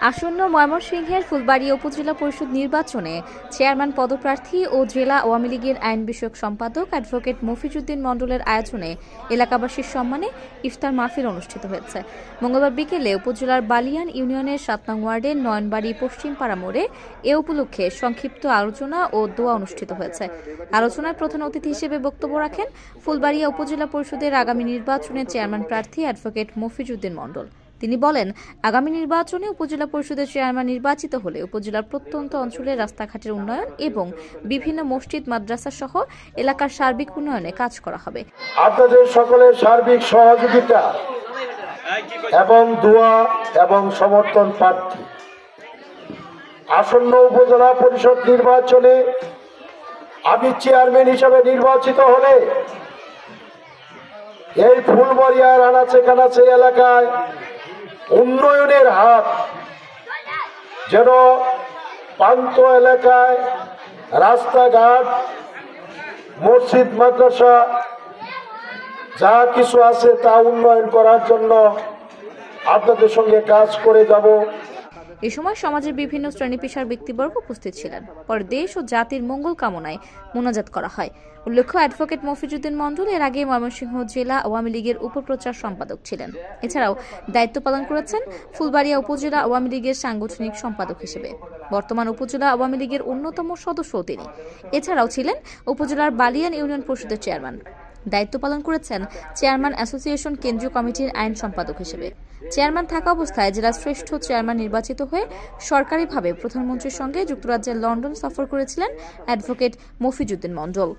আসন্ন ময়মনসিংহের ফুলবাড়িয়া উপজেলা পরিষদ নির্বাচনে চেয়ারম্যান পদপ্রার্থী ও জেলা আওয়ামী লীগের আইন বিষয়ক সম্পাদক অ্যাডভোকেট মফিজউদ্দিন মণ্ডলের আয়োজনে এলাকাবাসীর সম্মানে ইফতার মাহফিল অনুষ্ঠিত হয়েছে। মঙ্গলবার বিকেলে উপজেলার বালিয়ান ইউনিয়নের ৭ নং ওয়ার্ডের নয়নবাড়ি পশ্চিম পাড়া মোড়ে এ উপলক্ষে সংক্ষিপ্ত আলোচনা ও দোয়া অনুষ্ঠিত হয়েছে। আলোচনায় প্রধান অতিথি হিসেবে বক্তব্য রাখেন ফুলবাড়িয়া উপজেলা পরিষদের আগামী নির্বাচনে চেয়ারম্যান প্রার্থী অ্যাডভোকেট মফিজউদ্দিন মণ্ডল। তিনি বলেন, আগামী নির্বাচনে উপজেলা পরিষদের চেয়ারম্যান নির্বাচিত হলে উপজেলার প্রত্যন্ত অঞ্চলের রাস্তাঘাটের উন্নয়ন এবং বিভিন্ন মসজিদ মাদ্রাসা সহ এলাকার সার্বিক উন্নয়নে কাজ করা হবে। আপনাদের সকলের সার্বিক সহযোগিতা এবং দোয়া এবং সমর্থন প্রার্থী আসন্ন উপজেলা পরিষদ নির্বাচনে আমি চেয়ারম্যান হিসেবে নির্বাচিত হলে এই ফুলবাড়িয়ার আনাচে কানাচে এলাকায় উন্নয়নের হাত যেন প্রান্ত এলাকায় রাস্তাঘাট মসজিদ মাদ্রাসা যা কিছু আছে তা উন্নয়ন করার জন্য আপনাদের সঙ্গে কাজ করে যাব। এ সময় সমাজের বিভিন্ন শ্রেণী পেশার ব্যক্তিবর্গ উপস্থিত ছিলেন। পরে দেশ ও জাতির মঙ্গল কামনায় মোনাজাত করা হয়। উল্লেখ্য, অ্যাডভোকেট মফিজউদ্দিন মণ্ডল এর আগে ময়মনসিংহ জেলা আওয়ামী লীগের উপপ্রচার সম্পাদক ছিলেন। এছাড়াও দায়িত্ব পালন করেছেন ফুলবাড়িয়া উপজেলা আওয়ামী লীগের সাংগঠনিক সম্পাদক হিসেবে। বর্তমান উপজেলা আওয়ামী লীগের অন্যতম সদস্যও তিনি। এছাড়াও ছিলেন উপজেলার বালিয়ান ইউনিয়ন পরিষদের চেয়ারম্যান। দায়িত্ব পালন করেছেন চেয়ারম্যান অ্যাসোসিয়েশন কেন্দ্রীয় কমিটির আইন সম্পাদক হিসেবে। চেয়ারম্যান থাকা অবস্থায় জেলার শ্রেষ্ঠ চেয়ারম্যান নির্বাচিত হয়ে সরকারিভাবে প্রধানমন্ত্রীর সঙ্গে যুক্তরাজ্যের লন্ডন সফর করেছিলেন অ্যাডভোকেট মফিজউদ্দিন মণ্ডল।